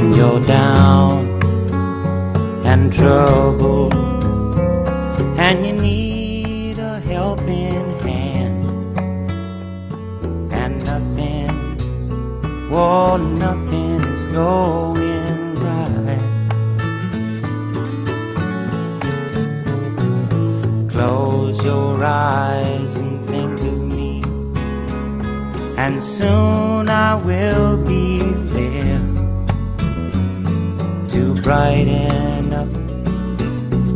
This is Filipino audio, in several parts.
when you're down and troubled and you need a helping hand, and nothing is going right. Close your eyes and think of me, and soon I will be there to brighten up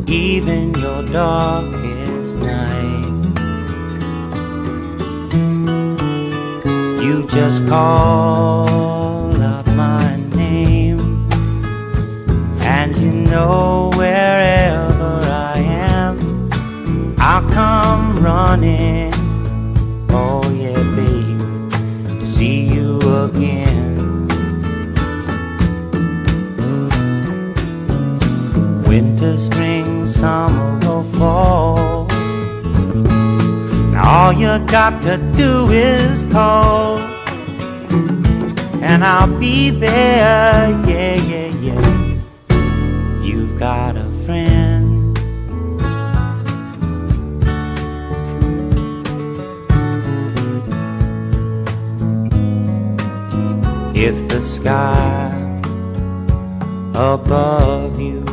even your darkest night. You just call out my name, and you know wherever I am, I'll come running. Oh yeah, babe, to see you again. Winter, spring, summer or fall, now all you got to do is call, and I'll be there, yeah, yeah, yeah. You've got a friend. If the sky above you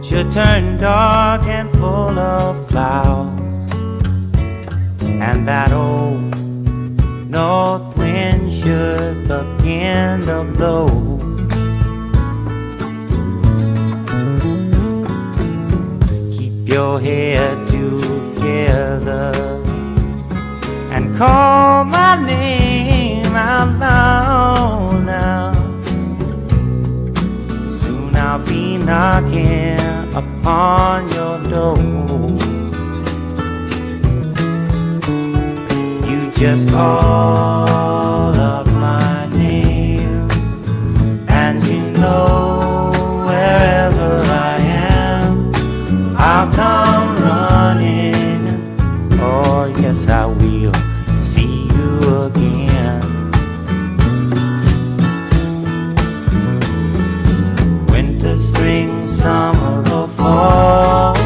should turn dark and full of clouds, and that old north wind should begin to blow, keep your head together and call my name out loud now. Soon I'll be knocking upon your door. You just call up my name, and you know wherever I am, I'll come running. Oh yes, I will see you again. Winter, spring, summer or fall,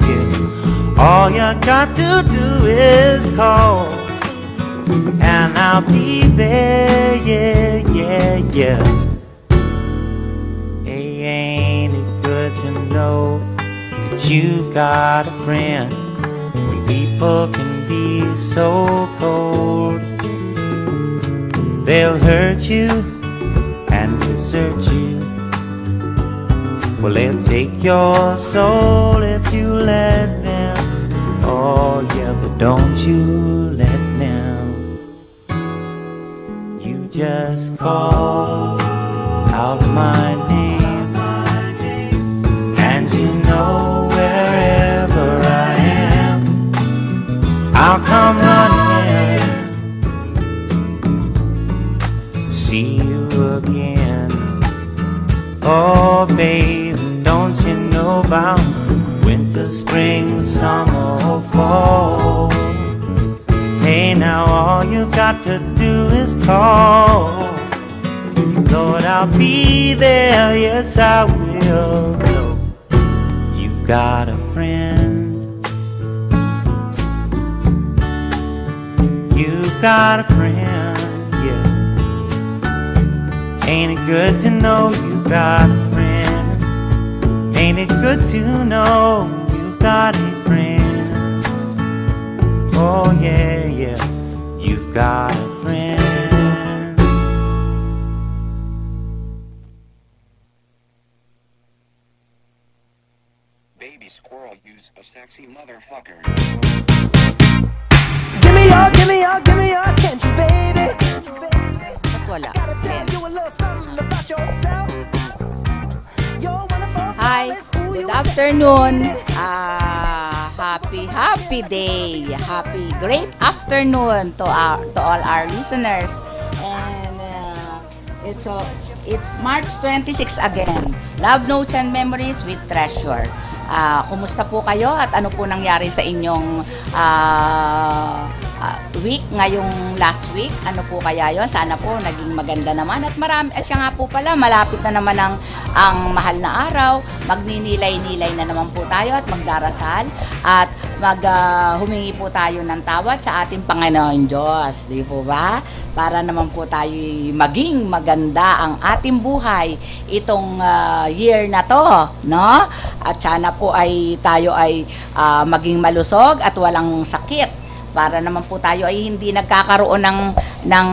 yeah. All you got to do is call, and I'll be there, yeah, yeah, yeah. Hey, ain't it good to know that you've got a friend when people can be so cold? They'll hurt you and desert you. Well, they'll take your soul if you let them. Oh yeah, but don't you let them. You just call out my name, and you know wherever I am, I'll come running to see you again. Oh babe, don't you know about winter, spring, summer or fall? Hey, now all you've got to do is call. Lord, I'll be there, yes I will. No, you've got a friend. You've got a friend, yeah. Ain't it good to know you've got a friend? Ain't it good to know you've got a friend? Oh yeah, yeah, you've got a friend. Baby squirrel, use a sexy motherfucker. Give me your attention, baby. Wala. Gotta tell you a little something about yourself. You're one of our Hi, good afternoon. Happy day. Happy great afternoon to all our listeners. And it's March 26 again. Love Notes and Memories with Treasure. Kumusta po kayo at ano po nangyari sa inyong week, ngayong last week. Ano po kaya yon? Sana po naging maganda naman. At marami, siya nga po pala, malapit na naman ang mahal na araw. Magninilay-nilay na naman po tayo at magdarasal. At humingi po tayo ng tawad sa ating Panginoon Diyos. Di po ba? Para naman po tayo maging maganda ang ating buhay itong year na to, no? At sana po ay tayo ay maging malusog at walang sakit para naman po tayo ay hindi nagkakaroon ng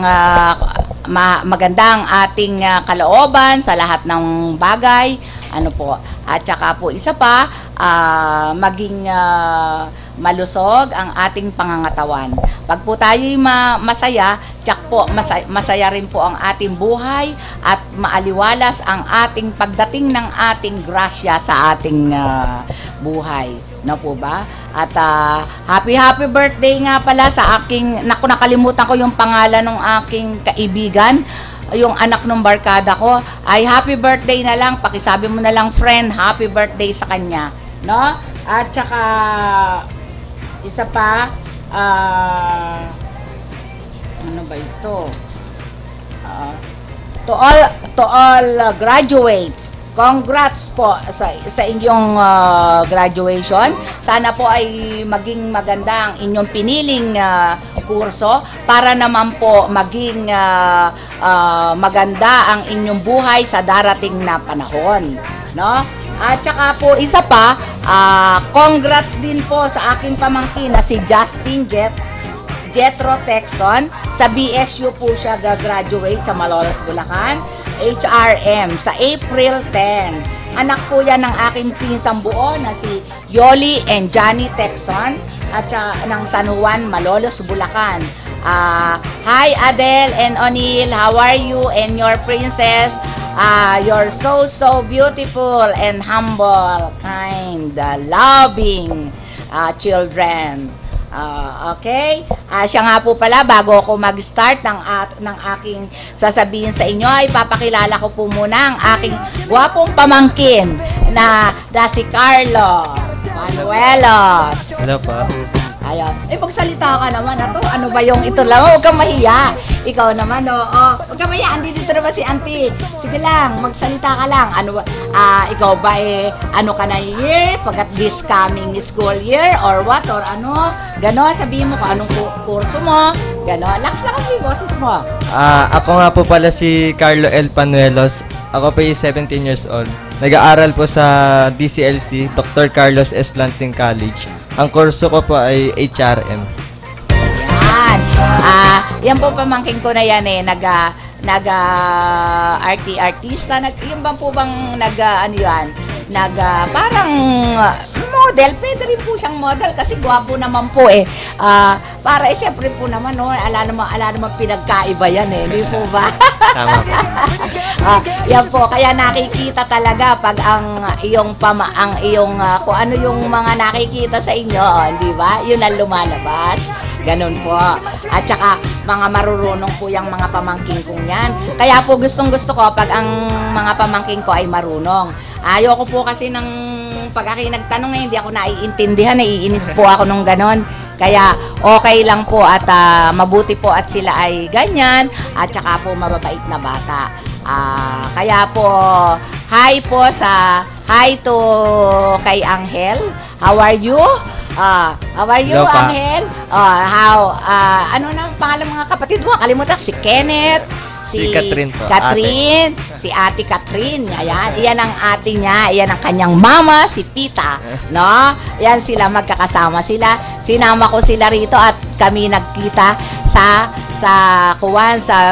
magandang ating kalooban sa lahat ng bagay. Ano po? At saka po isa pa, maging malusog ang ating pangangatawan. Pag po tayo masaya, tsak po masaya rin po ang ating buhay at maaliwalas ang ating pagdating ng ating grasya sa ating buhay. No po ba? At happy birthday nga pala sa aking, nakalimutan ko yung pangalan ng aking kaibigan, yung anak ng barkada ko. Ay happy birthday na lang, pakisabi mo na lang friend, happy birthday sa kanya, no? At saka isa pa, ano ba ito? To all graduates, congrats po sa inyong graduation. Sana po ay maging maganda ang inyong piniling kurso para naman po maging maganda ang inyong buhay sa darating na panahon, no? At saka po isa pa, congrats din po sa aking pamangkin na si Justin Jetro Texon. Sa BSU po siya gagraduate sa Malolos, Bulacan, HRM sa April 10. Anak po yan ng aking pinsang buo na si Yoli and Johnny Texon at ng San Juan, Malolos, Bulacan. Hi Adele and O'Neil, how are you and your princess? You're so beautiful and humble, kind, loving children. Okay? Siya nga po pala, bago ako mag-start ng aking sasabihin sa inyo, ay papakilala ko po muna ang aking gwapong pamangkin na si Carlo Manuelos. Hello po. Ayaw. Magsalita ka naman. Ano ba yung ito lang? Huwag kang mahiya. Ikaw naman, huwag kang mahiya. Dito naman si auntie. Sige lang, magsalita ka lang. Ano ba? Ikaw ba ano ka na year? Pagkat this coming school year? Or what? Or ano? Gano'n, sabihin mo kung anong kurso mo. Gano'n. Lakas na kasi yung boses mo. Ako nga po pala si Carlo L. Panuelos. Ako po 17 years old. Nag-aaral po sa DCLC, Dr. Carlos S. Lanting College. Ang kurso ko po ay HRM. Yan. Yan po pamangkin ko na yan artista. Yung ba po bang parang model, pwede rin po siyang model kasi gwapo naman po para siyempre po naman ala naman pinagkaiba yan di po ba? Tama po. Yan po, kaya nakikita talaga pag ang iyong kung ano yung mga nakikita sa inyo, di ba? Yun ang lumalabas. Ganun po. At saka, mga marurunong po yung mga pamangkin kong yan. Kaya po gustong-gusto ko pag ang mga pamangkin ko ay marunong. Ayoko po kasi pag ako nagtanong hindi ako naiintindihan, naiinis po ako nung ganon. Kaya okay lang po at mabuti po at sila ay ganyan at saka po mababait na bata. Kaya po, hi to kay Angel. How are you? How are you, Hello, Angel? Ano na ang pangalan mga kapatid mo? Kalimutan, si Kenneth. Si Catherine po. Catherine, si Ate Catherine. Ayan, iyan ang ate niya, iyan ang kanyang mama, si Pita, no? Yan sila, magkakasama sila. Sinama ko sila rito at kami nagkita sa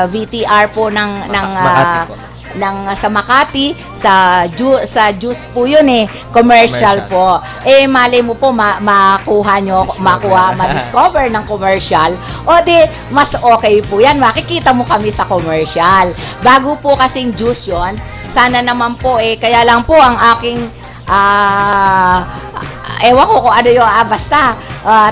VTR po sa Makati, sa juice po yun commercial po. Malay mo po ma-discover ng commercial. O di, mas okay po yan. Makikita mo kami sa commercial. Bago po kasing juice yun, sana naman po kaya lang po ang aking ewan ko kung ano yung basta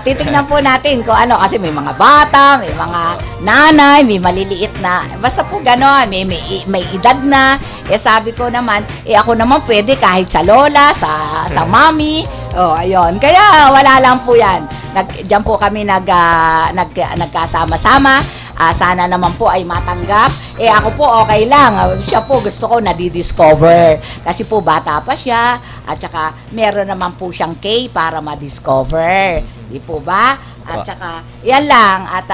titignan po natin kung ano kasi may mga bata, may mga nanay, may maliliit na basta po gano'n, may edad na sabi ko naman, ako naman pwede kahit sa lola, sa mami ayun, kaya wala lang po yan Diyan po kami nagkasama-sama. Sana naman po ay matanggap. Ako po okay lang. Siya po gusto ko nadidiscover. Kasi po bata pa siya. At saka meron naman po siyang K para ma-discover. Di po ba? At saka, yan lang. At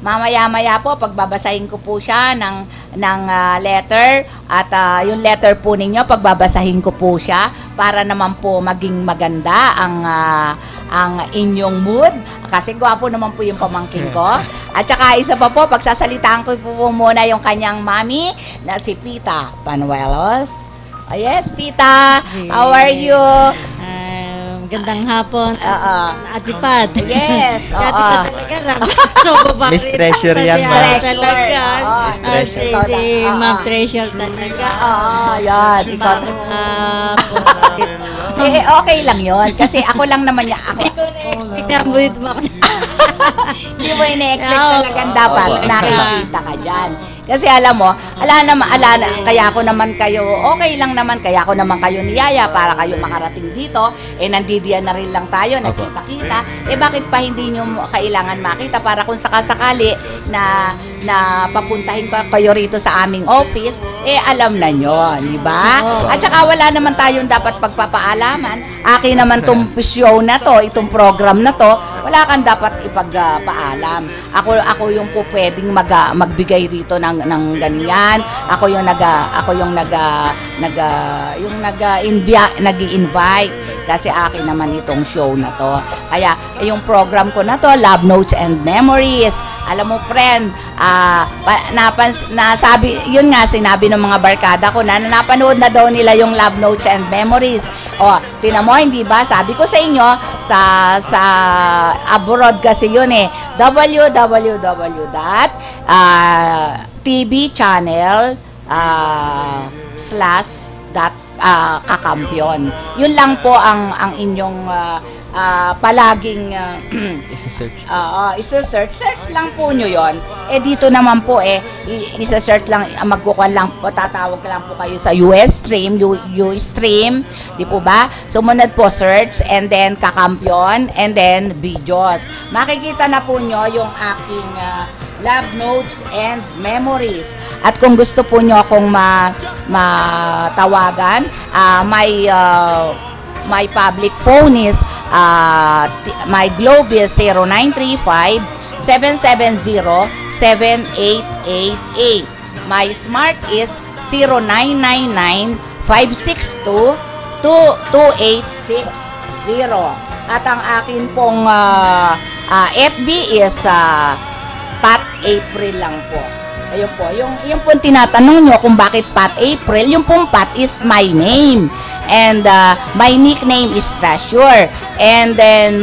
mamaya-maya po, pagbabasahin ko po siya ng letter. At yung letter po ninyo, pagbabasahin ko po siya para naman po maging maganda ang inyong mood. Kasi gwapo naman po yung pamangkin ko. At saka isa pa po, pagsasalitaan ko po muna yung kanyang mami na si Pita Panuelos. Yes, Pita. How are you? Gandang hapon. Atipad. Yes. Atipad talaga. So, babae. Miss Treasure yan, ma'am. Talaga. Miss Treasure. Si Ma'am Treasure talaga. Yan. Ikaw. Okay lang yon. Kasi ako lang naman niya. Ako. Hindi ko na-expect na Hindi mo ina-expect talagang dapat nakikita ka dyan. Kasi alam mo, kaya ako naman kayo, okay lang naman, kaya ako naman kayo niyaya para kayo makarating dito. Nandidiyan na rin lang tayo, nagkita-kita. Bakit pa hindi nyo kailangan makita para kung sakasakali na papuntahin ko kayo rito sa aming office, alam na nyo, di ba? At saka wala naman tayong dapat pagpapaalaman. Akin naman tong show na to, itong program na to, wala kang dapat ipagpaalam. Ako yung po pwedeng magbigay rito ng ganyan. Ako yung nag-invite kasi akin naman itong show na to. Kaya yung program ko na to, Love Notes and Memories. Alam mo, friend, yun nga, sinabi ng mga barkada ko na napanood na daw nila yung Love Notes and Memories. Tinan mo, hindi ba? Sabi ko sa inyo, sa abroad kasi yun www.tvchannel/kakampiyon. Yun lang po ang inyong palaging isa-search. Search lang po nyo yon. Dito naman po isa-search lang, magkukuha lang po, tatawag lang po kayo sa Ustream, di po ba? Sumunod po search, and then Kakampiyon, and then videos. Makikita na po nyo yung aking Love Notes and Memories. At kung gusto po nyo akong matawagan, my public phone is my Globe is 0935-770-7888. My Smart is 0995-622-2860. At ang akin pong FB is Pat April lang po. Ayun po, yung pong tinatanong nyo kung bakit Pat April, yung pong Pat is my name. And my nickname is Treasure. And then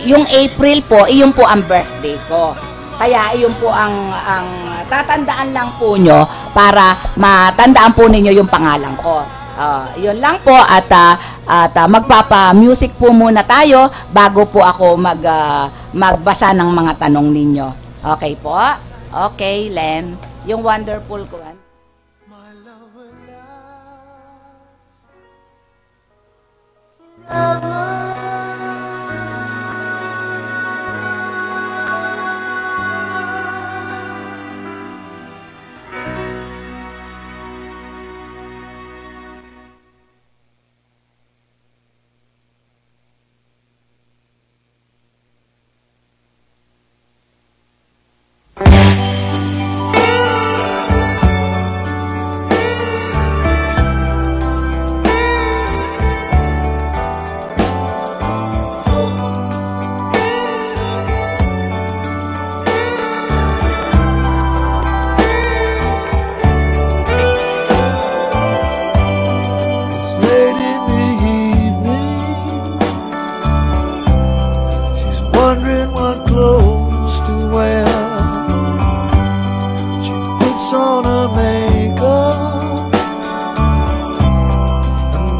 yung April po, iyon po ang birthday ko. Kaya iyon po ang tatandaan lang po nyo para matandaan po ninyo yung pangalan ko. Yun lang po, at magpapa-music po muna tayo bago po ako magbasa ng mga tanong ninyo. Okay po? Okay, Len. Yung wonderful ko.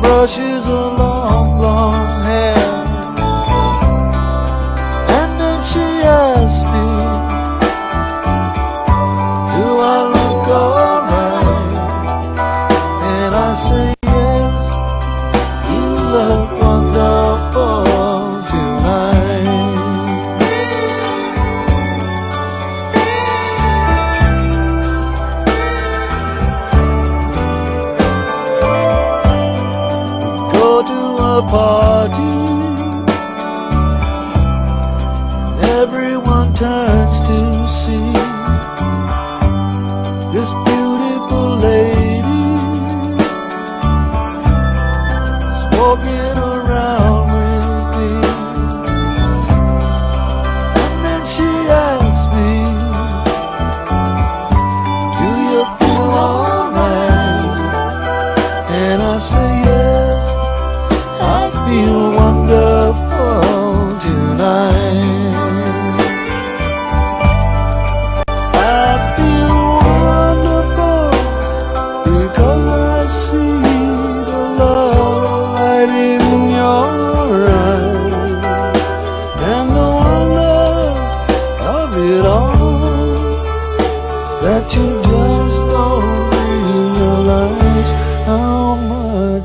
Brushes her long, long hair, and then she asked me, do I look alright? And I say yes, you look wonderful tonight.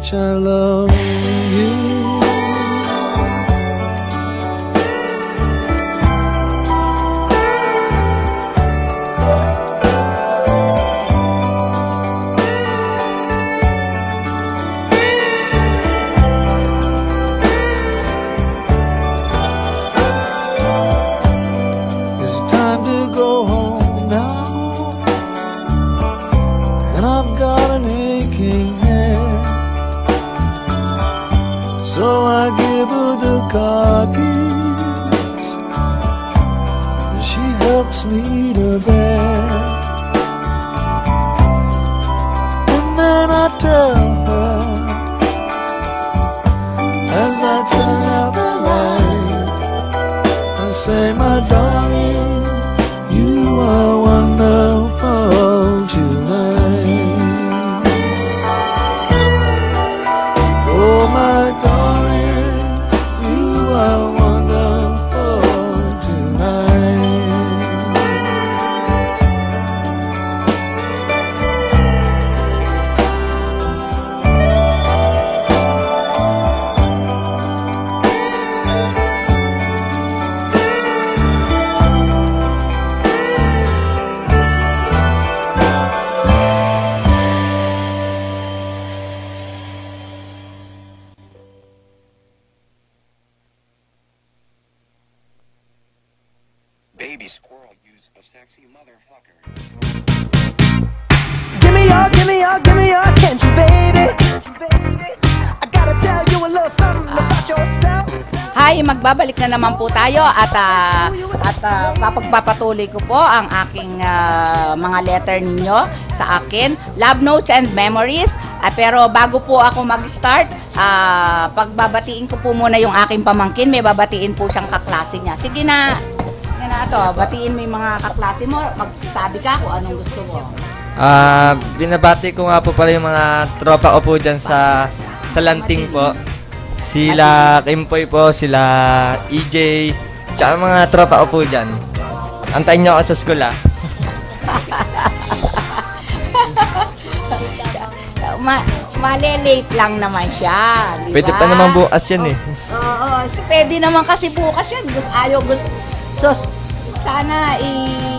much I love you. It's time to go home now, and I've got an aching head. So I give her the car keys, and she helps me to bed. And then I tell her, as I turn out the light, I say, my darling, you are wonderful tonight. Oh, my darling, you are wonderful tonight. Baby squirrel use a sexy motherfucker. Give me your attention, baby. I gotta tell you a little something about yourself. Hi, magbabalik na naman po tayo at papagpapatuloy ko po ang aking mga letter ninyo sa akin, love notes and memories. Pero bago po ako mag-start, pagbabatiin ko po muna yung aking pamangkin, may babatiin po siyang kaklase niya. Sige na to, batiin mo yung mga kaklase mo, magsabi ka kung anong gusto mo. Binabati ko nga po pala yung mga tropa ko po dyan sa Lanting po. Sila Kimpoy po, sila EJ, tsaka mga tropa ko po dyan. Antayin nyo ako sa school, ha? Malelate lang naman siya, di ba? Pwede pa naman bukas yan, eh. Oo, pwede naman kasi bukas yan. Sana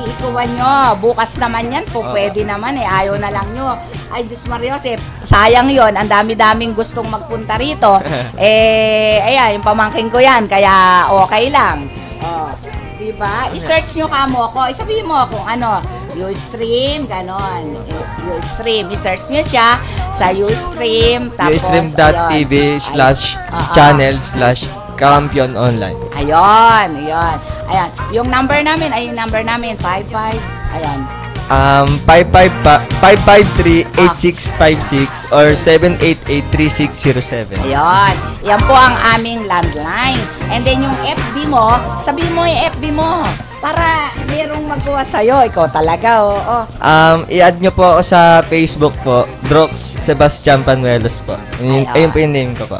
ikuwan nyo. Bukas naman yan, kung pwede naman eh. Ayaw na lang nyo. Ay, Diyos Mario, sayang yon. Ang dami-daming gustong magpunta rito. Ayan, yung pamangkin ko yan. Kaya okay lang. Diba? I-search nyo kamo ko. Isabihin mo kung ano. Ustream, ganon. Ustream. I-search nyo siya sa Ustream. Ustream.tv/channel/Kampiyon Online. Ayun. Yung number namin, 55. Ayan. 553-8656 or 788-3607. Ayun. Yan po ang aming landline. And then yung FB mo, sabihin mo yung FB mo para merong magawa sa'yo. Ikaw talaga, oo. I-add nyo po ako sa Facebook po, Drox Sebastian Panuelos po. Ayun po yung name ko po.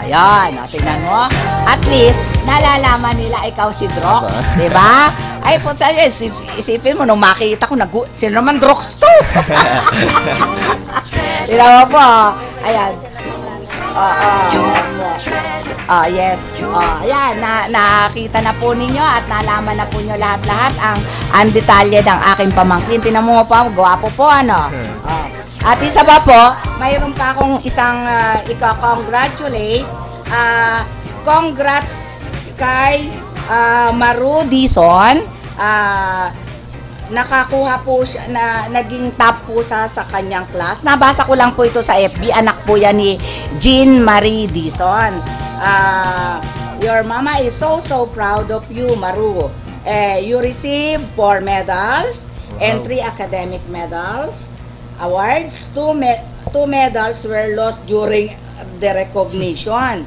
Ayan, tingnan mo. At least, nalalaman nila ikaw si Drox, di ba? Ay, po sa'yo, isipin mo, nung makita ko, sino naman Drox to? Tingnan mo po. Ayan. Yes. Ayan, nakita na po ninyo at nalaman na po nyo lahat-lahat ang detalye ng aking pamangkin. Tingnan mo po, gwapo po, ano? At isa pa po, mayroon pa akong isang ika-congratulate. Congrats kay Maru Dison. Nakakuha po siya, naging top po sa kanyang class. Nabasa ko lang po ito sa FB. Anak po yan ni Jean Marie Dison. Your mama is so proud of you, Maru. You received 4 medals and 3 academic medals. Awards, 2 medals were lost during the recognition.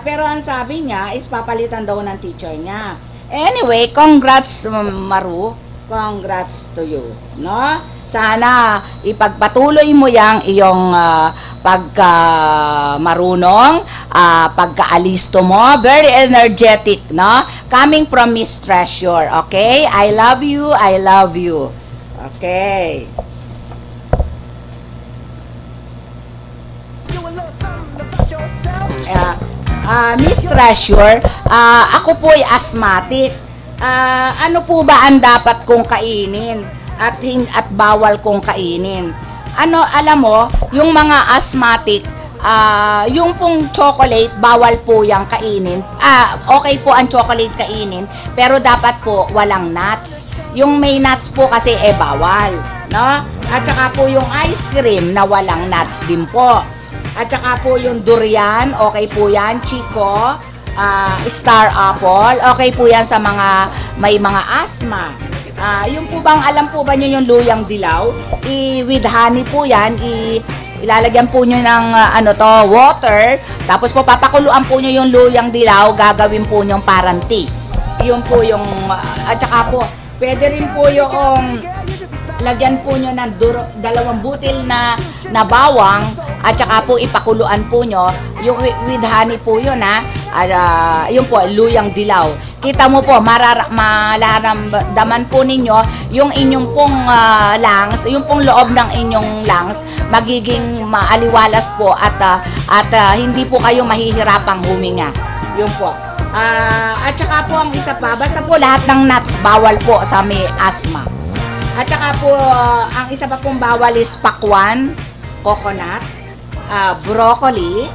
Pero ang sabi niya is papalitan daw ng teacher niya. Anyway, congrats Maru. Congrats to you, no? Sana ipagpatuloy mo yang iyong pagka-marunong, pagka-alisto mo, very energetic, no? Coming from Miss Treasure, okay? I love you, I love you. Okay. Miss Treasure, ako po ay asthmatic. Ano po ba ang dapat kong kainin at bawal kong kainin? Alam mo, yung mga asthmatic, yung pong chocolate, bawal po yung kainin. Okay po ang chocolate kainin, pero dapat po walang nuts. Yung may nuts po kasi bawal, no? At saka po yung ice cream na walang nuts din po. At saka po yung durian, okay po yan. Chico, star apple, okay po yan sa mga may mga asthma. Yung po bang, alam po ba nyo yung luyang dilaw? With honey po yan, ilalagyan po nyo ng water, tapos po papakuluan po nyo yung luyang dilaw, gagawin po nyo parang tea. Yun po yung, at saka po, pwede rin po yung lagyan po nyo ng 2 butil na bawang, at saka po ipakuluan po nyo yung with honey po yun yun po, luyang dilaw. Kita mo po, malaramdaman po ninyo yung inyong pong lungs, yung pong loob ng inyong lungs, magiging maaliwalas po at hindi po kayo mahihirapang huminga. Yun po. At saka po ang isa pa, basta po lahat ng nuts bawal po sa may asthma. At saka po, ang isa pa pong bawal is pakwan, coconut, broccoli,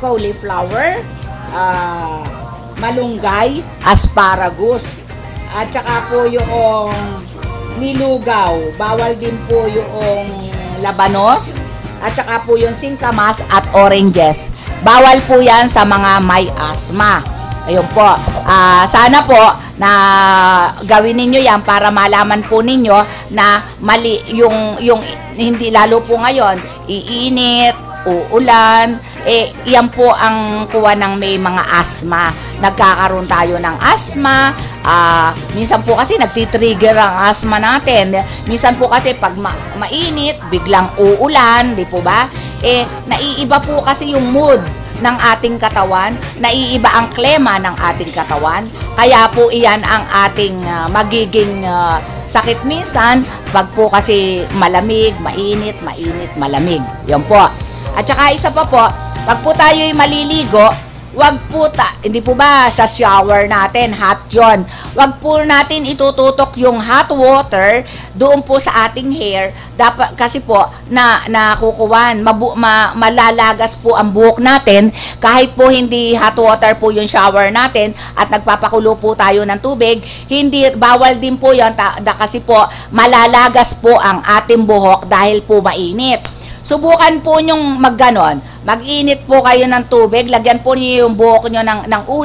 cauliflower, malunggay, asparagus. At saka po yung nilugaw, bawal din po yung labanos, at saka po yung singkamas at oranges. Bawal po yan sa mga may asthma. Ayun po. Sana po na gawin ninyo yan para malaman po ninyo na mali yung hindi, lalo po ngayon, iinit, uulan, yan po ang kuha ng may mga asthma. Nagkakaroon tayo ng asthma. Minsan po kasi nagtitrigger ang asthma natin. Minsan po kasi pag mainit, biglang uulan, di po ba? Naiiba po kasi yung mood ng ating katawan, naiiba ang klema ng ating katawan, kaya po iyan ang ating magiging sakit minsan pag po kasi malamig, mainit, malamig. Yan po. At saka isa pa po, pag po tayo'y maliligo, wag po hindi po ba sa shower natin, hot yon. Wag po natin itututok yung hot water doon po sa ating hair. Dapat kasi po nakukuwan, malalagas po ang buhok natin kahit po hindi hot water po yung shower natin at nagpapakulo po tayo ng tubig. Hindi, bawal din po yon kasi po malalagas po ang ating buhok dahil po mainit. Subukan po nyong magganon. Mag-init po kayo ng tubig, lagyan po niyo yung buhok nyo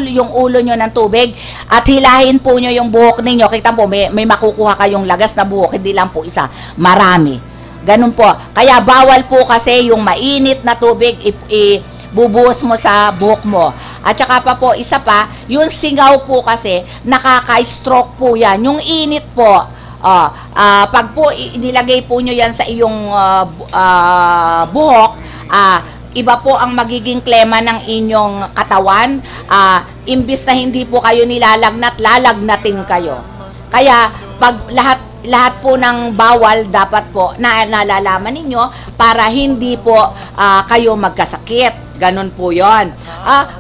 yung ulo nyo ng tubig, at hilahin po nyo yung buhok ninyo. Kita po, may makukuha kayong lagas na buhok, hindi lang po isa, marami. Ganun po. Kaya bawal po kasi yung mainit na tubig, bubuhos mo sa buhok mo. At saka pa po, isa pa, yung singaw po kasi, nakaka-stroke po yan. Yung init po, pag po nilagay po nyo yan sa iyong buhok, iba po ang magiging klema ng inyong katawan. Imbis na hindi po kayo nilalagnat, lalagnatin kayo. Kaya pag lahat po ng bawal dapat po nalalaman ninyo para hindi po kayo magkasakit. Ganon po yon.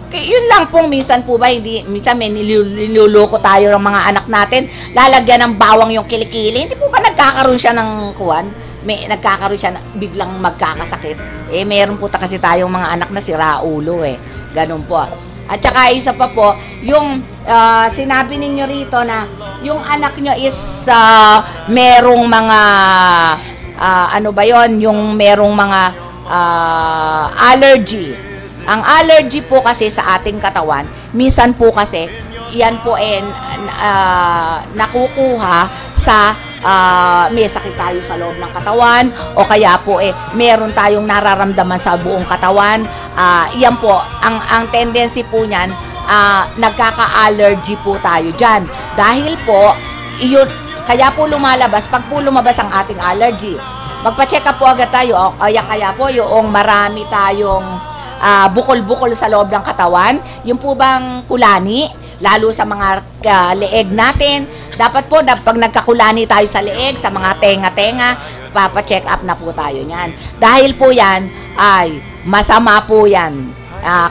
Yun lang pong minsan po ba, minsan may niluloko tayo ng mga anak natin, lalagyan ng bawang yung kilikili. Hindi po ba nagkakaroon siya ng kuwan? Nagkakaroon siya biglang magkakasakit. Meron po kasi tayong mga anak na sira ulo Ganon po. At saka isa pa po, yung sinabi ninyo rito na yung anak nyo is merong mga yung merong mga allergy. Ang allergy po kasi sa ating katawan, minsan po kasi, yan po nakukuha sa may sakit tayo sa loob ng katawan, o kaya po meron tayong nararamdaman sa buong katawan. Yan po, ang tendency po niyan, nagkaka-allergy po tayo dyan. Dahil po, kaya po lumalabas, pag po lumabas ang ating allergy, magpa-check up po agad tayo. Kaya po yung marami tayong bukol-bukol sa loob ng katawan, yung po bang kulani, lalo sa mga leeg natin. Dapat po, pag nagkakulani tayo sa leeg, sa mga tenga-tenga, papacheck up na po tayo niyan. Dahil po yan, ay masama po yan.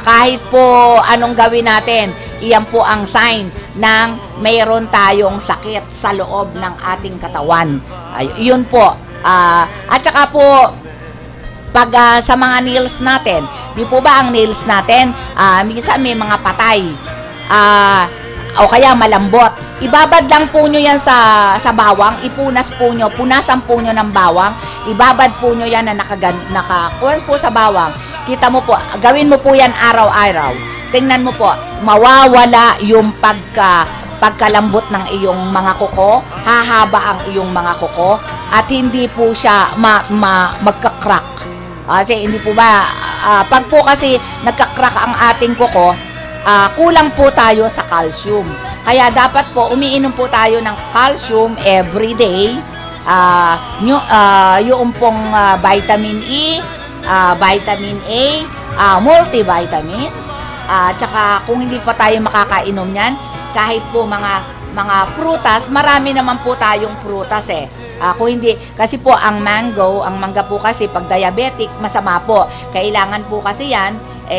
Kahit po anong gawin natin, iyan po ang sign ng mayroon tayong sakit sa loob ng ating katawan. Yun po. At saka po, pag sa mga nails natin, di po ba ang nails natin, minsan may mga patay, o kaya malambot. Ibabad lang po nyo yan sa bawang, ipunas po nyo, punasan po nyo ng bawang, ibabad po nyo yan na nakakuhan po sa bawang. Kita mo po, gawin mo po yan araw-araw. Tingnan mo po, mawawala yung pagkalambot ng iyong mga kuko, hahaba ang iyong mga kuko, at hindi po siya magka-crack. Kasi hindi po ba, pag po kasi nagka-crack ang ating kuko, kulang po tayo sa calcium. Kaya dapat po umiinom po tayo ng calcium every day. Yung pong vitamin E, vitamin A, multivitamins. Tsaka kung hindi pa tayo makakainom niyan, kahit po mga prutas, marami naman po tayong prutas eh. Kung hindi, kasi po ang mangga po kasi pag diabetic, masama po. Kailangan po kasi yan,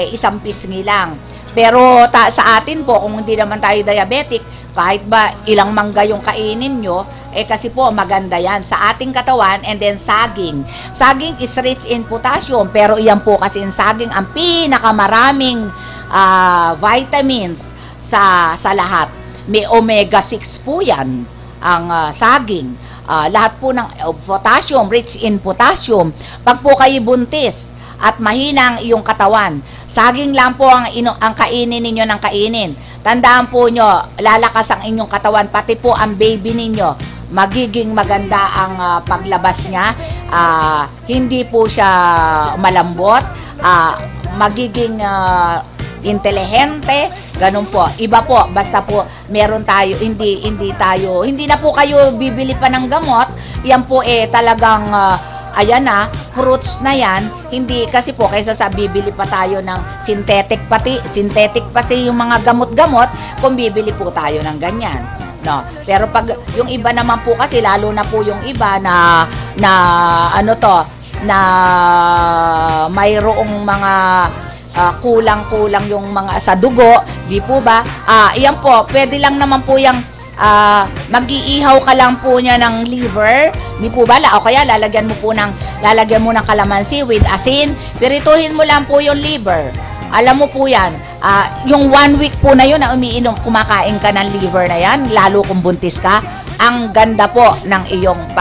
isang pisngi lang. Pero sa atin po, kung hindi naman tayo diabetic, kahit ba ilang mangga yung kainin nyo, kasi po maganda yan sa ating katawan. And then saging. Saging is rich in potassium, pero iyan po kasi yung saging ang pinakamaraming vitamins sa lahat. May omega-6 po yan, ang saging. Lahat po ng potassium, rich in potassium. Pag po kayo buntis at mahina ang iyong katawan, saging lang po ang kainin ninyo ng kainin. Tandaan po nyo, lalakas ang inyong katawan, pati po ang baby ninyo. Magiging maganda ang paglabas niya. Hindi po siya malambot. Magiging intelihente, ganun po. Iba po, basta po meron tayo, hindi na po kayo bibili pa ng gamot. Yan po talagang ayan na, fruits na yan. Hindi kasi po kaysa sa bibili pa tayo ng synthetic pati yung mga gamot-gamot kung bibili po tayo ng ganyan. No, pero pag yung iba naman po kasi, lalo na po yung iba na mayroong mga kulang-kulang yung mga sa dugo, di po ba? Iyan po, pwede lang naman po yung mag-iihaw ka lang po niya ng liver, di po ba? O kaya lalagyan mo ng kalamansi with asin, pirituhin mo lang po yung liver. Alam mo po yan, yung 1 week po na yun na kumakain ka ng liver na yan, lalo kung buntis ka, ang ganda po ng iyong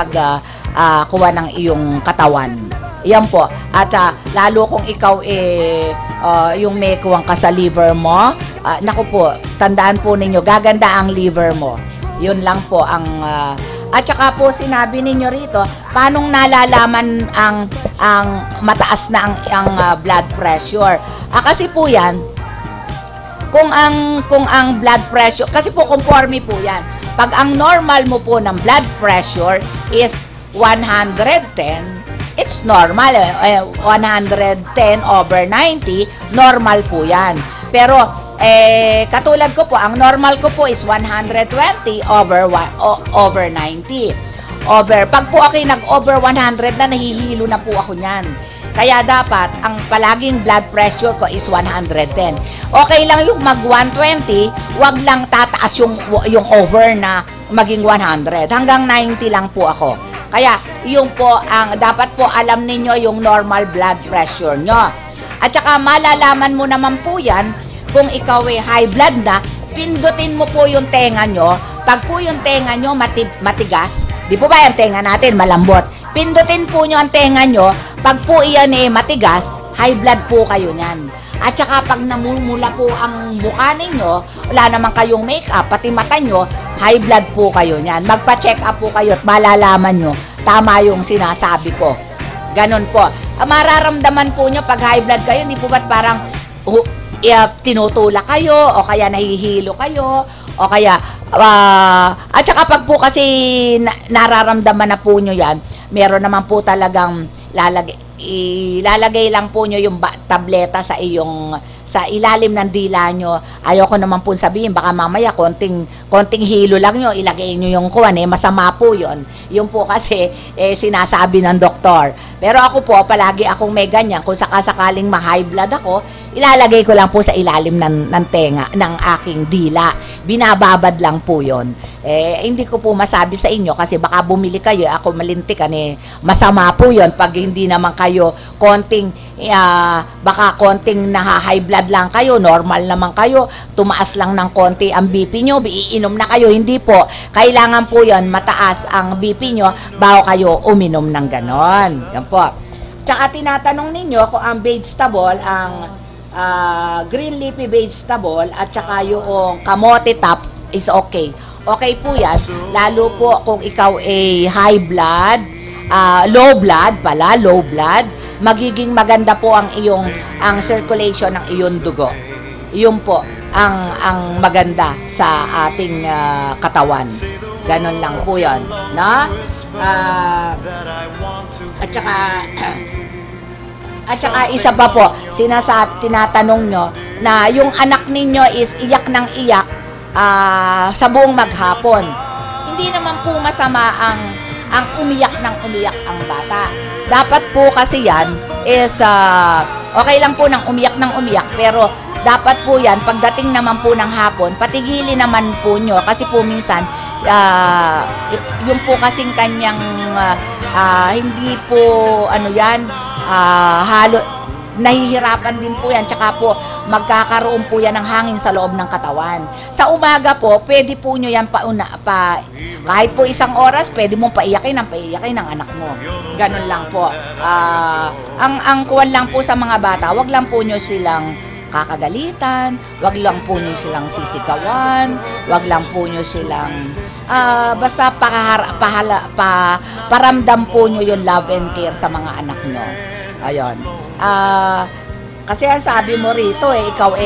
kuha ng iyong katawan. Yan po. At lalo kung ikaw yung may kuwang ka sa liver mo, naku po, tandaan po ninyo, gaganda ang liver mo. Yun lang po ang at saka po sinabi ninyo rito, paanong nalalaman ang mataas na ang blood pressure? Kasi po yan, kung ang blood pressure, kasi po conforme po yan. Pag ang normal mo po ng blood pressure is 110, it's normal. 110 over 90, normal po yan. Pero, katulad ko po, ang normal ko po is 120 over 90. Pag po ako nag-over 100 na, nahihilo na po ako niyan. Kaya dapat, ang palaging blood pressure ko is 110. Okay lang yung mag-120, wag lang tataas yung over na maging 100. Hanggang 90 lang po ako. Kaya, yung po, dapat po alam ninyo yung normal blood pressure nyo. At saka, malalaman mo naman po yan, kung ikaw high blood na, pindutin mo po yung tenga nyo. Pag po yung tenga nyo matigas, di po ba yung tenga natin malambot? Pindutin po nyo ang tenga nyo. Pag po iyan matigas, high blood po kayo nyan. At saka pag namumula po ang mukha ninyo, wala naman kayong makeup, pati mata nyo, high blood po kayo nyan. Magpa-check up po kayo at malalaman nyo, tama yung sinasabi ko. Ganon po. Mararamdaman po nyo pag high blood kayo, hindi po ba't parang tinutulak kayo, o kaya nahihilo kayo, o kaya, at saka pag po kasi nararamdaman na po nyo yan, meron naman po talagang ilalagay lang po nyo yung tableta sa ilalim ng dila nyo. Ayoko naman po sabihin, baka mamaya konting hilo lang nyo, ilagay nyo yung kuwan, masama po yun. Yung po kasi sinasabi ng doktor. Pero ako po, palagi akong may ganyan. Kung sakasakaling ma-high blood ako, ilalagay ko lang po sa ilalim ng tenga, ng aking dila. Binababad lang po yun. Hindi ko po masabi sa inyo kasi baka bumili kayo, ako malintikan, masama po yun pag hindi naman kayo baka konting high blood lang kayo, normal naman kayo, tumaas lang ng konti ang BP nyo, iinom na kayo. Hindi po, kailangan po yun, mataas ang BP nyo bago kayo uminom ng ganon. Yan po. Tsaka tinatanong ninyo kung ang vegetable, ang green leafy vegetable at tsaka yung kamote top is okay. Okay po yan, lalo po kung ikaw ay high blood, low blood, magiging maganda po ang circulation ng iyong dugo. Iyon po ang maganda sa ating katawan. Ganon lang po 'yon, no? At saka isa pa po, tinatanong nyo na yung anak ninyo is iyak ng iyak sa buong maghapon. Hindi naman po masama ang umiyak ng umiyak ang bata. Dapat po kasi yan is okay lang po ng umiyak pero dapat po yan pagdating naman po ng hapon patigilin naman po nyo kasi po minsan yung po kasing kanyang hindi po halo nahihirapan din po yan tsaka po magkakaroon po yan ng hangin sa loob ng katawan. Sa umaga po, pwede po nyo yan kahit po isang oras, pwede mong paiyakin ng anak mo. Ganun lang po. Ang kuwan lang po sa mga bata, wag lang po nyo silang kakagalitan, wag lang po nyo silang sisigawan, wag lang po nyo silang basta paramdam po nyo yung love and care sa mga anak nyo. Ayun. Kasi ang sabi mo rito ikaw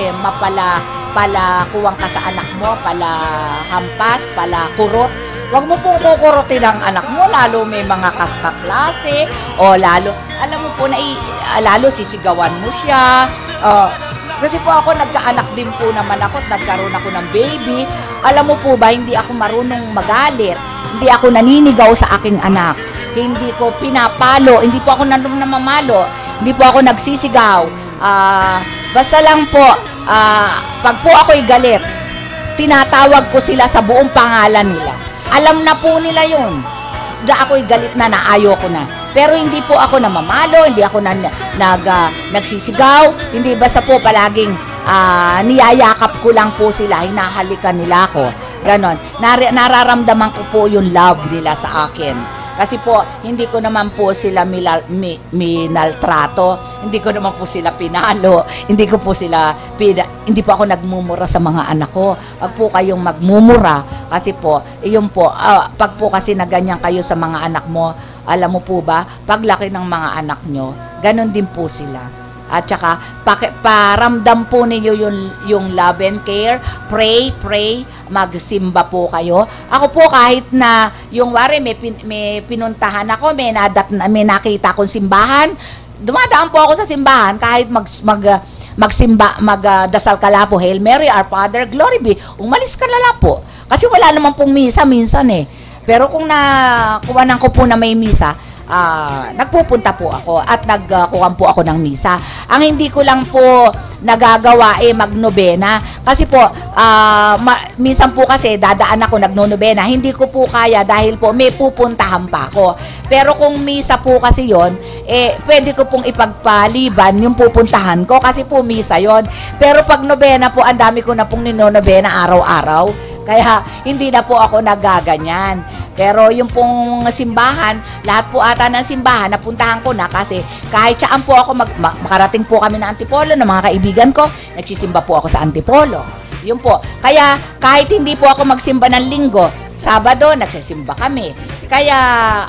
kuwang ka sa anak mo, hampas, kurot. Huwag mo pong kukurutin ang anak mo, lalo may mga kaklase, o lalo po lalo sisigawan mo siya. Kasi po ako, nagkaanak din po naman ako, nagkaroon ako ng baby. Alam mo po ba, hindi ako marunong magalit, hindi ako naninigaw sa aking anak, hindi ko pinapalo, hindi po ako namamalo, hindi po ako nagsisigaw. Basta lang po, pag po ako'y galit, tinatawag ko sila sa buong pangalan nila. Alam na po nila yun. Ako'y galit na ayoko na. Pero hindi po ako namamalo, hindi ako nagsisigaw, hindi basta po palaging niyayakap ko lang po sila, hinahalikan nila ako. Ganon. Nararamdaman ko po yung love nila sa akin. Kasi po, hindi ko naman po sila minaltrato, hindi ko naman po sila pinalo, hindi po ako nagmumura sa mga anak ko. Wag po kayong magmumura kasi po, iyon po, pag po kasi naganyan kayo sa mga anak mo, alam mo po ba, paglaki ng mga anak nyo, ganon din po sila. At saka, paramdam po ninyo yung love and care, pray, magsimba po kayo. Ako po kahit na yung may pinuntahan ako, may nakita akong simbahan, dumadaan po ako sa simbahan kahit magdasal ka lang po, Hail Mary, Our Father, Glory be, umalis ka na lang po. Kasi wala naman pong misa minsan Pero kung nakuwanan ko po na may misa, nagpupunta po ako at nagkuhan po ako ng misa. Ang hindi ko lang po nagagawa magnobena kasi po minsan po kasi dadaan ako nagnonobena, hindi ko po kaya dahil po may pupuntahan pa ako. Pero kung misa po kasi yon, pwede ko pong ipagpaliban yung pupuntahan ko kasi po misa yon. Pero pag nobena po, ang dami ko na pong ninonobena araw-araw, kaya hindi na po ako nagaganyan. Pero yung pong simbahan, lahat po ata ng simbahan, napuntahan ko na kasi kahit saan po ako, makarating po kami ng Antipolo ng mga kaibigan ko, nagsisimba po ako sa Antipolo. Yun po. Kaya kahit hindi po ako magsimba ng Linggo, Sabado, nagsisimba kami. Kaya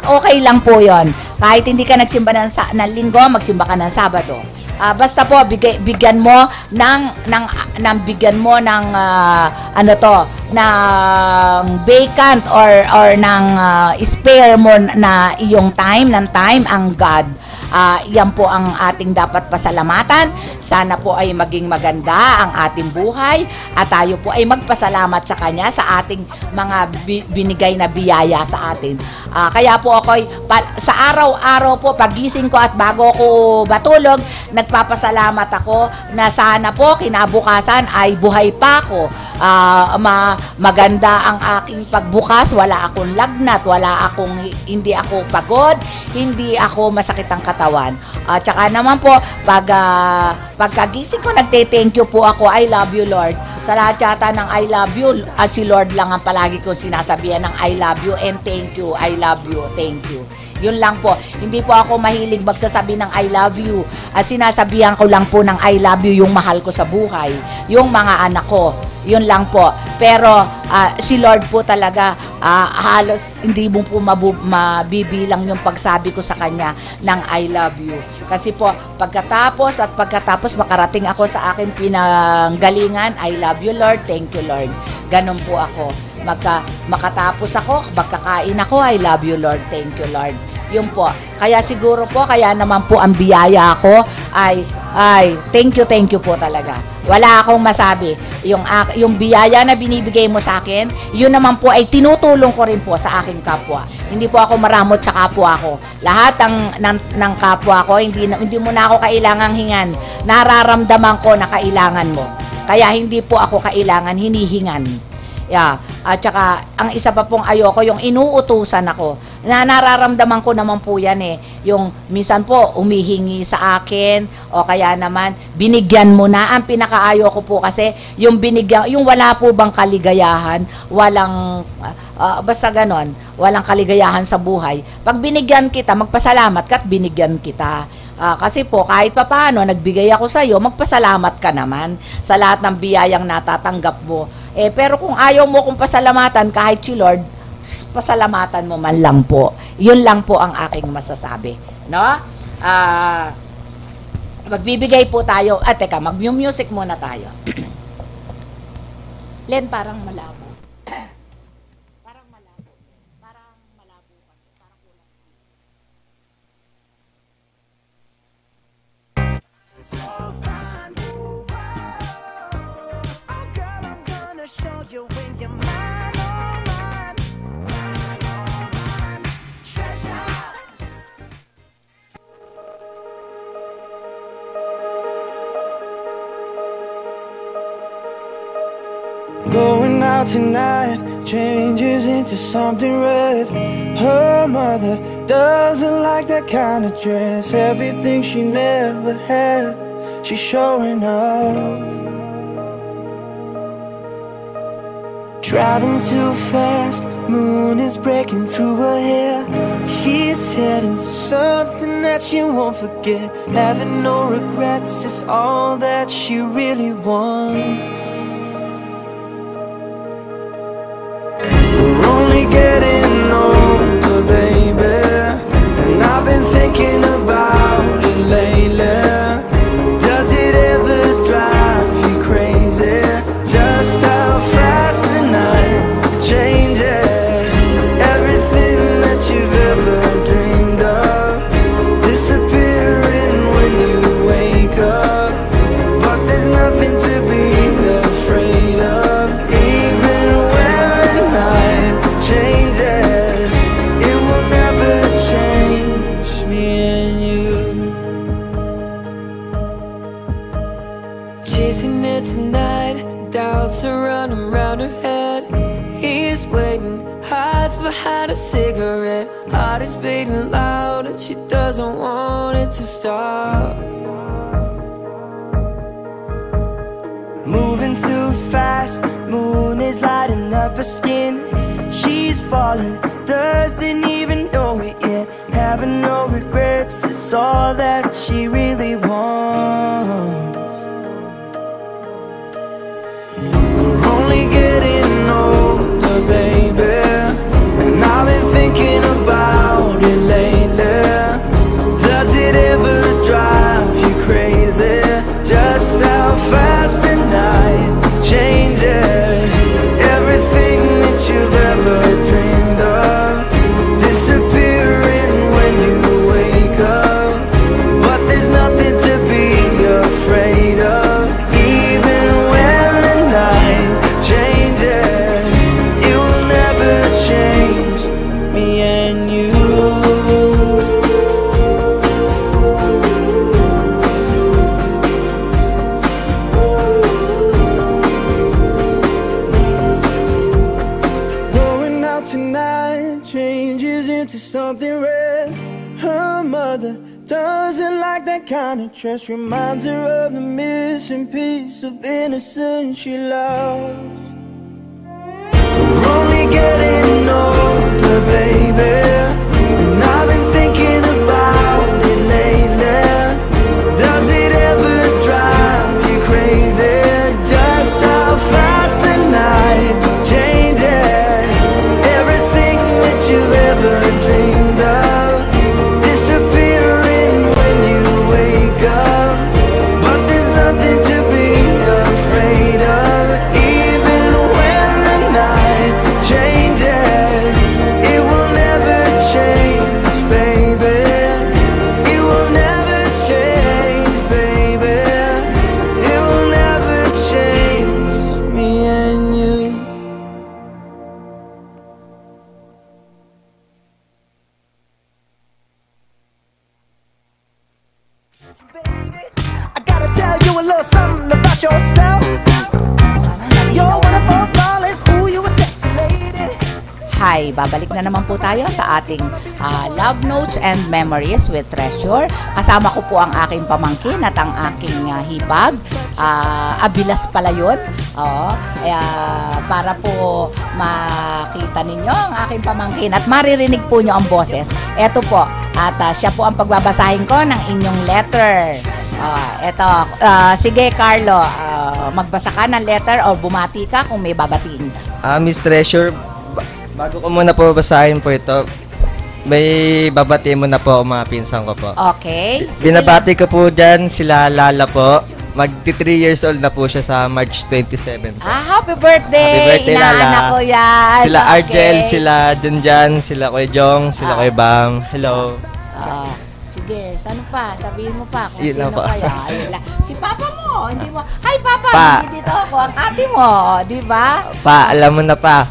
okay lang po yon. Kahit hindi ka nagsimba ng Linggo, magsimba ka ng Sabado. Basta po bigyan mo ng vacant or ng spare mo na iyong time ang God Yan po ang ating dapat pasalamatan. Sana po ay maging maganda ang ating buhay at tayo po ay magpasalamat sa Kanya sa ating mga binigay na biyaya sa atin. Kaya po ako sa araw-araw po, pagising ko at bago ko matulog, nagpapasalamat ako na sana po kinabukasan ay buhay pa ako. Maganda ang aking pagbukas, wala akong lagnat, hindi ako pagod, hindi ako masakit ang katawan. Tsaka naman po, pagkagising ko, nagte-thank you po ako. I love you, Lord. Sa lahat yata ng I love you, si Lord lang ang palagi kong sinasabihan ng I love you and thank you, I love you, thank you. Yun lang po. Hindi po ako mahilig magsasabi ng I love you. Sinasabihan ko lang po ng I love you yung mahal ko sa buhay, yung mga anak ko. Yun lang po. Pero si Lord po talaga, halos hindi mo po mabibilang yung pagsabi ko sa Kanya ng I love you. Kasi po, pagkatapos makarating ako sa aking pinanggalingan, I love you, Lord, thank you, Lord. Ganon po ako. Makatapos ako, magkakain ako, I love you, Lord, thank you, Lord. Yun po. Kaya siguro po, kaya naman po ang biyaya ko ay thank you po talaga. Wala akong masabi. Yung biyaya na binibigay mo sa akin, yun naman po ay tinutulong ko rin po sa aking kapwa. Hindi po ako maramot sa kapwa ko. Lahat ng kapwa ko, hindi mo na ako kailangang hingan. Nararamdaman ko na kailangan mo. Kaya hindi po ako kailangan hinihingan. Yeah. At saka, ang isa pa pong ayoko, yung inuutusan ako. Nararamdaman ko naman po yan eh. Yung minsan po, umihingi sa akin, o kaya naman, binigyan mo na. Ang pinakaayoko po kasi, yung binigyan, yung wala po bang kaligayahan, basta ganon, walang kaligayahan sa buhay. Pag binigyan kita, magpasalamat ka at binigyan kita. Kasi po, kahit papaano, nagbigay ako sa iyo, magpasalamat ka naman sa lahat ng biyayang natatanggap mo. Pero kung ayaw mo kong pasalamatan, kahit si Lord, pasalamatan mo man lang po. Yun lang po ang aking masasabi. No? Magbibigay po tayo. Teka, mag-music muna tayo. Len, parang malabo. Parang malabo. Parang malabo kasi. Parang kulang. Show you when you're mine, oh mine, mine, oh mine, treasure. Going out tonight changes into something red. Her mother doesn't like that kind of dress. Everything she never had, she's showing off. Driving too fast, moon is breaking through her hair. She's heading for something that she won't forget. Having no regrets is all that she really wants. We're only getting older, baby, and I've been thinking about it lately. Does it ever drive you crazy? Just how fast the night changes. Everything that you've ever dreamed of disappearing when you wake up. But there's nothing to be afraid of. Even when the night changes, it will never change me and you. Chasing it tonight, doubts are running round her head. He's waiting, hides behind a cigarette. Heart is beating loud and she doesn't want it to stop. Moving too fast, moon is lighting up her skin. She's falling, doesn't even know it yet. Having no regrets is all that she really wants. We're only getting older, baby, and I've been thinking about it lately. Does it ever drive you crazy? Just how fast the night changes. Everything that you've ever dreamed of disappearing when you wake up. interest reminds her of the missing piece of innocence she lost. We're only getting older, baby, and I've been thinking about it lately. Does it ever drive you crazy? Just how fast the night changes. Everything that you've ever dreamed of disappearing when you wake up. But there's nothing to be afraid of. Even when the night changes, it will never change, baby. It will never change, baby. It will never change me and you. I gotta tell you a little something about yourself. You're one of our flawless, ooh, you a sexy lady. Hi, babalik na naman po tayo sa ating Love Notes and Memories with Treasure. Kasama ko po ang aking pamangkin at ang aking hipag. Abilas pala yun. Para po makita ninyo ang aking pamangkin at maririnig po nyo ang boses. Eto po, at siya po ang pagbabasahin ko ng inyong letter. Sige Carlo, magbasa ka ng letter o bumati ka kung may babatiin ka. Miss Treasure, bago ko muna po basahin po ito, may babati muna po ang mga pinsan ko po. Okay. Binabati ko po dyan sila Lala po. Magti 3 years old na po siya sa March 27. Happy birthday! Happy birthday, Lala. Inaanak ko yan. Sila Okay. Argel, sila Junjan, sila Kuya Jong, sila Kuya Bam. Hello. Sige, saan pa? Sabihin mo pa kung Yun sino lang po. kaya. Ayun lang. Si Papa mo, hindi mo. Hi Papa, Pa. hindi dito ako. Ang ate mo, di ba? Pa, alam mo na pa.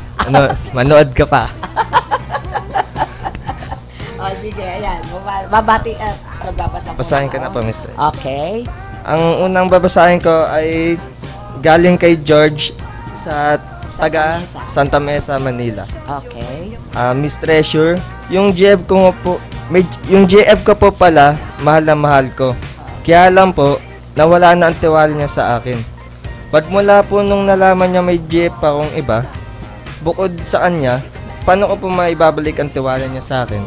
Manood ka pa. Sige, ayan. Babati at magbabasa po. Basahin ka na po, Mr. Okay. Ang unang babasahin ko ay galing kay George sa taga Santa Mesa, Manila. Okay. Miss Treasure, yung GF ko po, yung GF ko po pala, mahal na mahal ko. Kaya lang po, nawala na ang tiwala niya sa akin. Pagmula po nung nalaman niya may GF pa akong iba, bukod sa kanya, paano ko po maibabalik ang tiwala niya sa akin?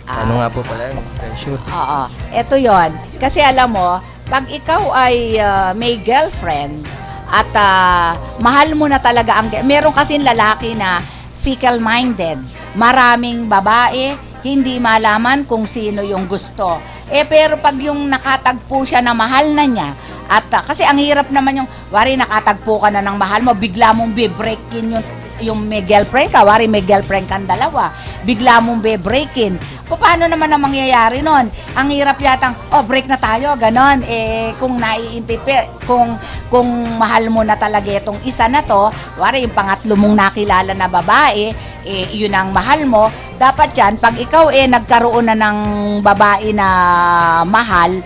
Ano nga po pala, Miss Treasure? Oo. Ito yon. Kasi alam mo, pag ikaw ay may girlfriend at mahal mo na talaga ang meron kasing lalaki na fickle-minded. Maraming babae, hindi malaman kung sino yung gusto. Pero pag yung nakatagpo siya na mahal na niya, at kasi ang hirap naman yung, wari nakatagpo ka na ng mahal mo, bigla mong be-breakin yung may girlfriend ka, wari may girlfriend kang dalawa, bigla mong be-breakin. Paano naman ang mangyayari nun? Ang hirap yatang, break na tayo, ganon. Kung naiintipid, kung mahal mo na talaga itong isa na to, wari yung pangatlo mong nakilala na babae, yun ang mahal mo, dapat yan, pag ikaw nagkaroon na ng babae na mahal,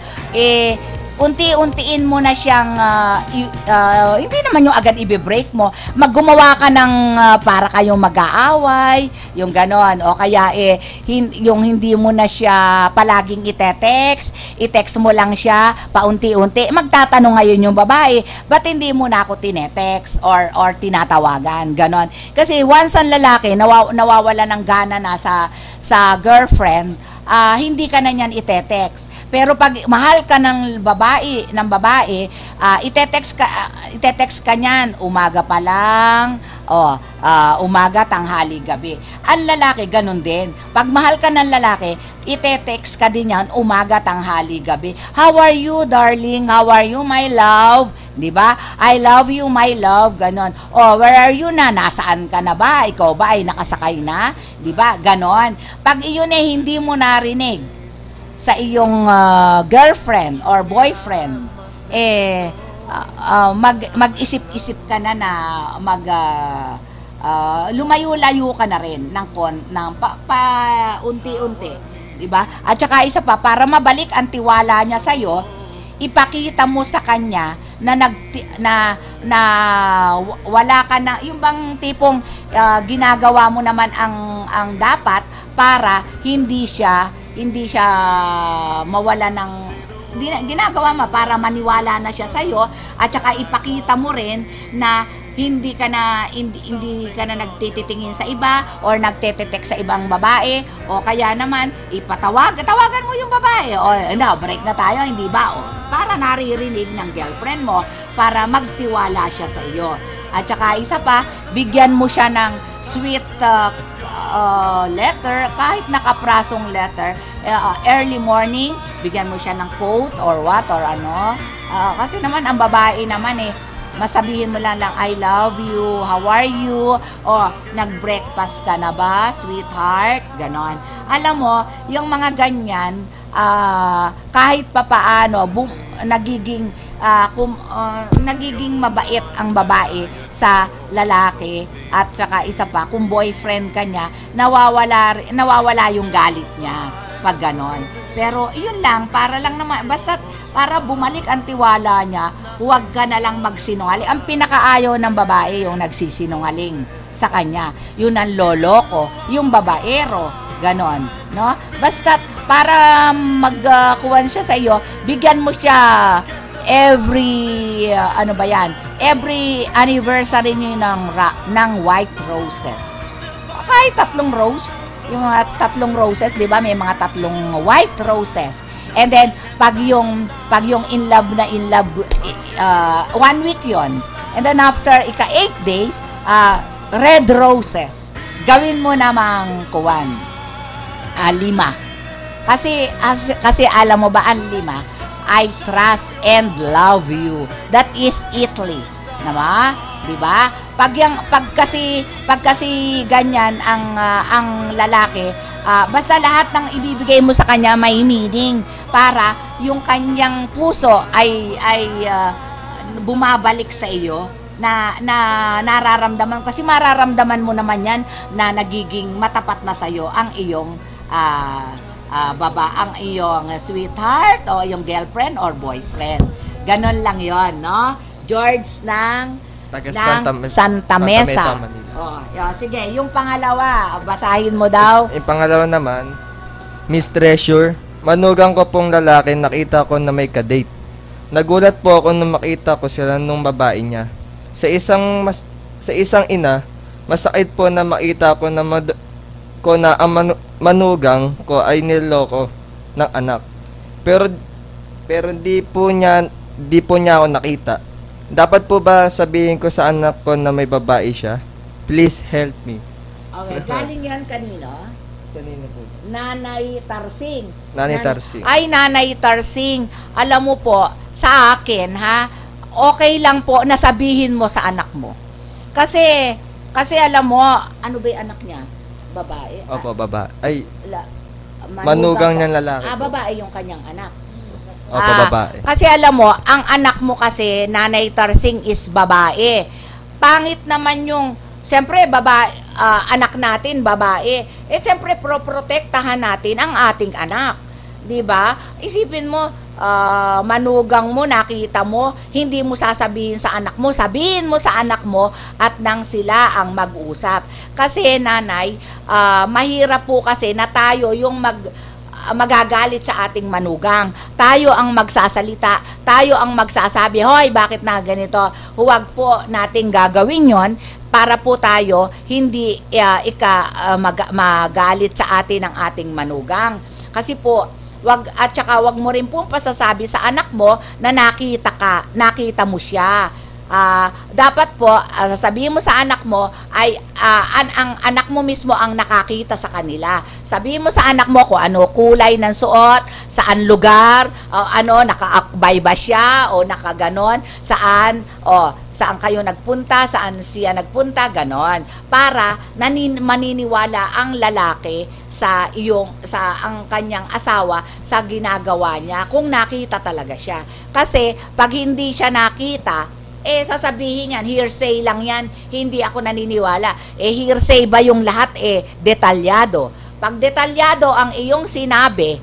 unti-untiin mo na siyang hindi naman yung agad i-break mo, maggumawa ka ng para kayong mag-aaway, yung ganon, o kaya yung hindi mo na siya palaging i-text mo lang siya paunti-unti. Magtatanong ngayon yung babae, ba't hindi mo na ako tinetext or tinatawagan, ganon. Kasi once ang lalaki nawawala ng gana na sa girlfriend, hindi ka na niyan ite-text. Pero pag mahal ka ng babae, ite-text ka niyan, umaga pa lang, umaga, tanghali, gabi. Ang lalaki, ganun din. Pag mahal ka ng lalaki, ite-text ka din yan, umaga, tanghali, gabi. How are you, darling? How are you, my love? Diba? I love you, my love. Ganon. Where are you na? Nasaan ka na ba? Ikaw ba ay nakasakay na? Diba? Ganon. Pag iyon hindi mo narinig sa iyong girlfriend or boyfriend, mag-isip-isip ka na lumayo-layo ka na rin ng unti-unti, di ba? At saka isa pa, para mabalik ang tiwala niya sa iyo, ipakita mo sa kanya na wala ka na, yung bang tipong ginagawa mo naman ang dapat para hindi siya mawala ng ginagawa mo para maniwala na siya sa'yo at saka ipakita mo rin na hindi ka na nagtititingin sa iba or nagtetetek sa ibang babae o kaya naman tawagan mo yung babae o break na tayo, hindi ba? O, para naririnig ng girlfriend mo para magtiwala siya sa iyo. At saka isa pa, bigyan mo siya ng sweet letter, kahit nakaprasong letter, early morning, bigyan mo siya ng quote or what or ano. Kasi naman ang babae naman masabihin mo lang I love you, how are you, o nag-breakfast ka na ba, sweetheart, ganon. Alam mo, yung mga ganyan, kahit papaano, nagiging mabait ang babae sa lalaki at saka isa pa, kung boyfriend ka niya, nawawala yung galit niya pag ganon. Pero yun lang, para lang naman, basta para bumalik ang tiwala niya, huwag ka na lang magsinungaling. Ang pinakaayaw ng babae yung nagsisinungaling sa kanya. Yun ang loloko, yung babaero, ganon, no? Basta para magkuhan siya sa iyo, bigyan mo siya every every anniversary niyo ng white roses. Kahit 3 rose, yung 3 roses, 'di ba? May mga 3 white roses. And then pag yung in love 1 week 'yon. And then after 8 days, red roses. Gawin mo namang 5. Kasi alam mo ba ang 5? I trust and love you. That is Italy. Diba? Diba? Pag kasi ganyan ang lalaki, basta lahat ng ibibigay mo sa kanya may meaning para yung kanyang puso ay bumabalik sa iyo na nararamdaman, kasi mararamdaman mo naman yan na nagiging matapat na sa iyo ang iyong ang iyong sweetheart o yung girlfriend or boyfriend. Ganon lang yon, no? George ng Santa Mesa. Sige, yung pangalawa, basahin mo daw. Yung pangalawa naman, Miss Treasure, manugang ko pong lalaki, nakita ko na may kadate. Nagulat po ako nung makita ko sila nung babae niya. Sa isang ina, masakit po na makita ko na ang manugang ko ay niloko ng anak. Pero di po niya ako nakita. Dapat po ba sabihin ko sa anak ko na may babae siya? Please help me. Okay, galing yan kanino? Kanino po? Nanay Tarsing. Tarsing. Ay, Nanay Tarsing, alam mo po, sa akin, okay lang po na sabihin mo sa anak mo. Kasi alam mo, ano ba yung anak niya? Babae? Opo, babae. Ay, manugang niyang lalaki. Babae yung kanyang anak. Opo, babae. Kasi alam mo, ang anak mo kasi, Nanay Tarsing, is babae. Pangit naman yung, siyempre, anak natin, babae. Siyempre, protektahan natin ang ating anak. Diba? Isipin mo, manugang mo, nakita mo, hindi mo sasabihin sa anak mo, sabihin mo sa anak mo at nang sila ang mag-usap. Kasi nanay, mahirap po kasi na tayo yung magagalit sa ating manugang. Tayo ang magsasalita, tayo ang magsasabi, hoy, bakit na ganito? Huwag po nating gagawin yon para po tayo hindi magalit sa atin ng ating manugang. Kasi po, wag mo rin po pasasabi sa anak mo na nakita mo siya. Dapat po, sabihin mo sa anak mo ay ang anak mo mismo ang nakakita sa kanila. Sabihin mo sa anak mo kung ano kulay ng suot, saan lugar, nakaakbay ba siya o nakaganon, saan kayo nagpunta, saan siya nagpunta, ganon. Para maniniwala ang lalaki sa ang kanyang asawa sa ginagawa niya kung nakita talaga siya. Kasi pag hindi siya nakita, sasabihin yan, hearsay lang yan, hindi ako naniniwala. Hearsay ba yung lahat? Detalyado. Pag detalyado ang iyong sinabi,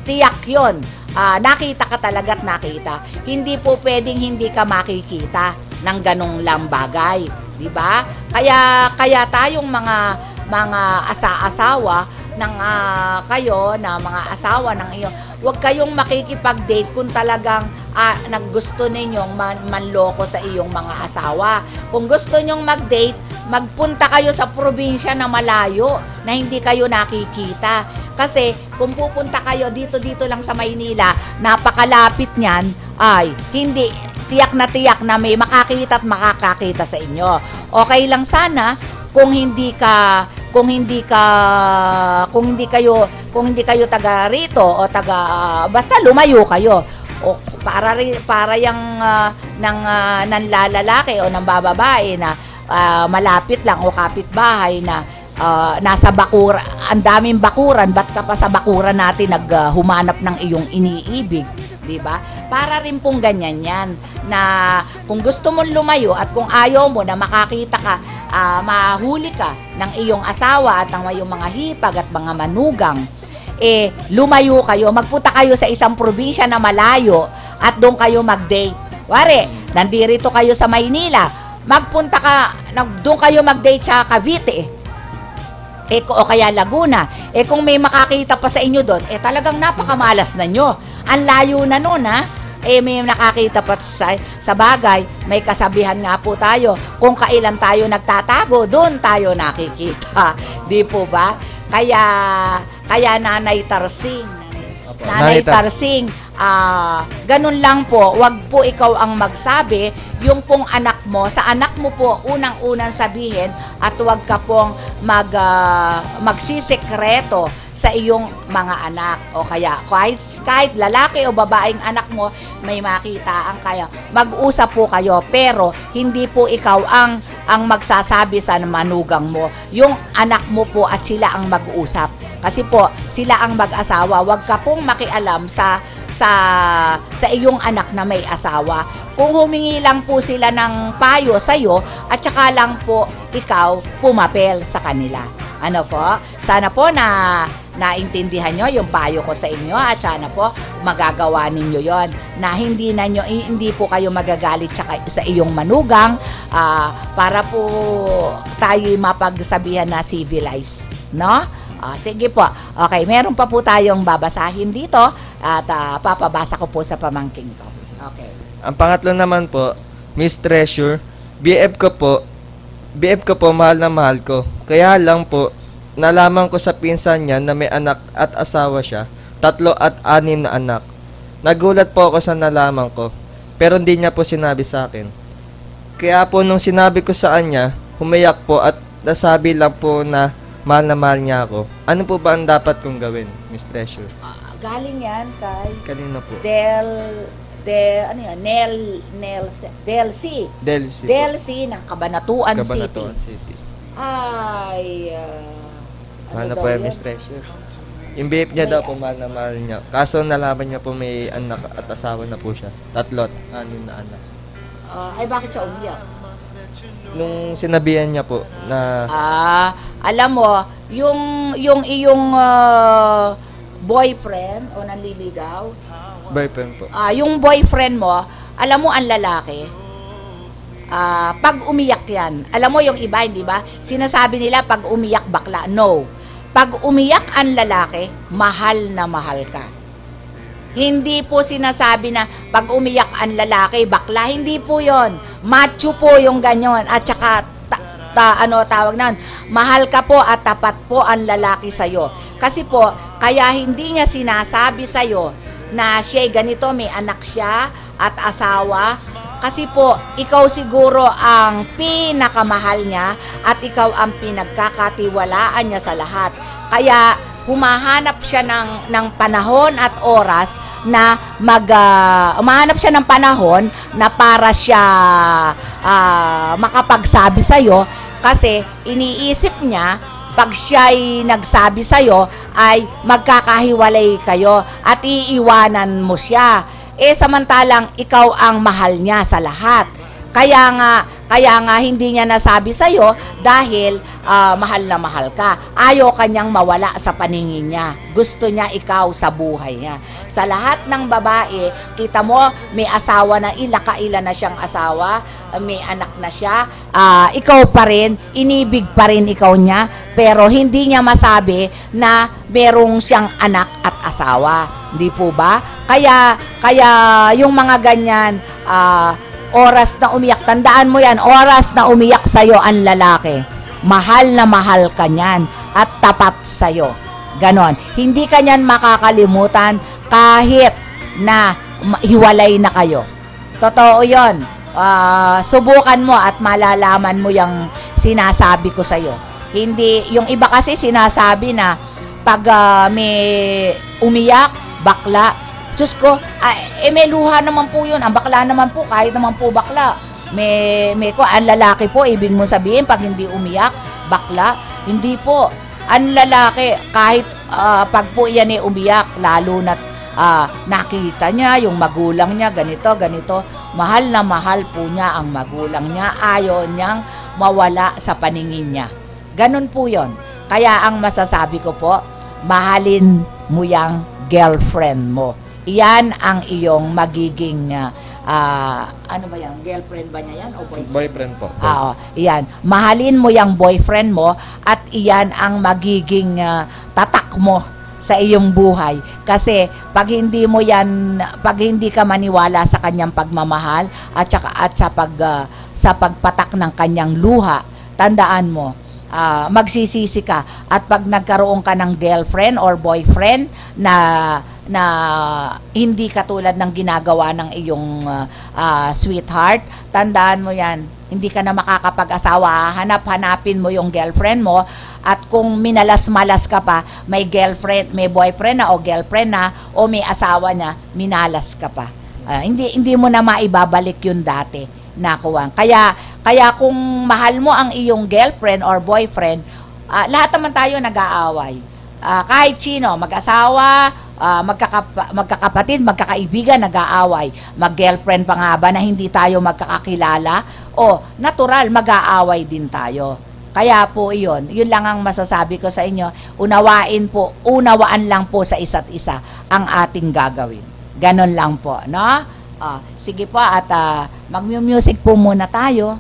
tiyak yun. Nakita ka talaga at nakita. Hindi po pwedeng hindi ka makikita ng ganong lang bagay. Diba? Kaya tayong mga asa-asawa, kayo na mga asawa ng iyo, huwag kayong makikipag-date kung talagang naggusto ninyong manloko sa iyong mga asawa. Kung gusto nyong mag-date, magpunta kayo sa probinsya na malayo na hindi kayo nakikita. Kasi kung pupunta kayo dito lang sa Maynila, napakalapit niyan, ay hindi tiyak na may makakita at makakakita sa inyo. Okay lang sana kung hindi kayo taga rito o taga basta lumayo kayo. O para yang ng lalaki o ng bababae na malapit lang o kapitbahay na nasa bakura, ang daming bakuran, ba't ka pa sa bakuran natin naghumanap ng iyong iniibig, di ba? Para rin pong ganyan yan, na kung gusto mong lumayo at kung ayaw mo na makakita ka, mahuli ka ng iyong asawa at ng iyong mga hipag at mga manugang, lumayo kayo, magpunta kayo sa isang probinsya na malayo at doon kayo mag-date. Wari, nandirito kayo sa Maynila, doon kayo mag-date sa Cavite, o kaya Laguna. Kung may makakita pa sa inyo doon, talagang napakamalas na nyo. Ang layo na noon, ha? May nakakita pa sa bagay, may kasabihan nga po tayo, kung kailan tayo nagtatago, doon tayo nakikita. Di po ba? Kaya Nanay Tarsing, ganun lang po, wag po ikaw ang magsabi, yung pong anak mo, sa anak mo po unang-unang sabihin at wag ka pong magsisekreto sa iyong mga anak. O kaya kahit lalaki o babaeng anak mo, may makita ang kaya. Mag-usap po kayo, pero hindi po ikaw ang magsasabi sa manugang mo. Yung anak mo po at sila ang mag-usap. Kasi po, sila ang mag-asawa. Huwag ka pong makialam sa iyong anak na may asawa. Kung humingi lang po sila ng payo sa'yo, at saka lang po ikaw pumapel sa kanila. Ano po? Sana po naintindihan nyo yung payo ko sa inyo, at sana po magagawa ninyo yon, na hindi po kayo magagalit sa iyong manugang, para po tayo mapagsabihan na civilized, no? Sige po. Okay, meron pa po tayong babasahin dito at papabasa ko po sa pamangking ko. Okay. Ang pangatlo naman po, Miss Treasure, BF ko po, mahal na mahal ko. Kaya lang po, nalaman ko sa pinsan niya na may anak at asawa siya, 3 at 6 na anak. Nagulat po ako sa nalaman ko, pero hindi niya po sinabi sa akin. Kaya po nung sinabi ko sa kanya, humiyak po at nasabi lang po na mahal niya ako. Ano po ba ang dapat kong gawin, Miss Treasure? Galing yan kay Kanina po. Delcy ng Cabanatuan City. Ay, mahal na po yan, Miss Treasure. Yung BF niya daw po, mahal na mahal niya. Kaso nalaman niya po may anak at asawa na po siya. 3 at 6 na anak. Ay, bakit siya umiyak? Nung sinabihan niya po na... alam mo, yung iyong boyfriend o nanliligaw? Boyfriend po. Yung boyfriend mo, alam mo ang lalaki, pag umiyak yan, alam mo yung iba, hindi ba? Sinasabi nila pag umiyak bakla. No. Pag umiyak ang lalaki, mahal na mahal ka. Hindi po sinasabi na pag umiyak ang lalaki, bakla. Hindi po yon. Macho po yung ganyan. At saka, tawag na, mahal ka po at tapat po ang lalaki sa'yo. Kasi po, kaya hindi niya sinasabi sa'yo na siya ganito, may anak siya at asawa. Kasi po, ikaw siguro ang pinakamahal niya at ikaw ang pinagkakatiwalaan niya sa lahat. Kaya, humahanap siya ng panahon at oras na humahanap siya ng panahon na para siya makapagsabi sa'yo, kasi iniisip niya pag siya'y nagsabi sa'yo ay magkakahiwalay kayo at iiwanan mo siya. Samantalang ikaw ang mahal niya sa lahat. Kaya nga hindi niya nasabi sa'yo dahil mahal na mahal ka. Ayaw kanyang mawala sa paningin niya. Gusto niya ikaw sa buhay niya. Sa lahat ng babae, kita mo may asawa na kaila na siyang asawa, may anak na siya, ikaw pa rin, inibig pa rin ikaw niya, pero hindi niya masabi na merong siyang anak at asawa. Hindi po ba? Kaya yung mga ganyan, oras na umiyak, tandaan mo yan, oras na umiyak sa'yo ang lalaki, mahal na mahal ka niyan at tapat sa'yo. Ganon. Hindi ka niyan makakalimutan kahit na hiwalay na kayo. Totoo yun. Subukan mo at malalaman mo yung sinasabi ko sa'yo. Hindi, yung iba kasi sinasabi na pag may umiyak, bakla, Diyos ko, may luha naman po yun. Ang bakla naman po, kahit naman po bakla. Ang lalaki po, ibig mo sabihin, pag hindi umiyak, bakla. Hindi po. Ang lalaki, kahit pag po yan umiyak, lalo na nakita niya, yung magulang niya, ganito, mahal na mahal po niya ang magulang niya. Ayaw niyang mawala sa paningin niya. Ganun po yon. Kaya ang masasabi ko po, mahalin mo yung girlfriend mo. Iyan ang iyong magiging, ano ba yan? Girlfriend ba niya yan? O boyfriend? Boyfriend po. Oo, iyan. Mahalin mo yung boyfriend mo at iyan ang magiging tatak mo sa iyong buhay. Kasi pag hindi mo yan, pag hindi ka maniwala sa kanyang pagmamahal at sa pagpatak ng kanyang luha, tandaan mo, magsisisi ka. At pag nagkaroon ka ng girlfriend or boyfriend na hindi katulad ng ginagawa ng iyong sweetheart, tandaan mo yan, hindi ka na makakapag-asawa. Hanapin mo yung girlfriend mo, at kung minalas-malas ka pa, may girlfriend, may boyfriend na o girlfriend na o may asawa na, minalas ka pa. Hindi mo na maibabalik yun dati na kuwang. Kaya kung mahal mo ang iyong girlfriend or boyfriend, lahat naman tayo nag-aaway. Kahit sino, mag-asawa, magkakapatid, magkakaibigan, nag-aaway. Mag-girlfriend pa nga ba na hindi tayo magkakakilala? O, natural, mag-aaway din tayo. Kaya po yun lang ang masasabi ko sa inyo. Unawaan lang po sa isa't isa ang ating gagawin. Ganon lang po, no? Sige po, at mag-music po muna tayo.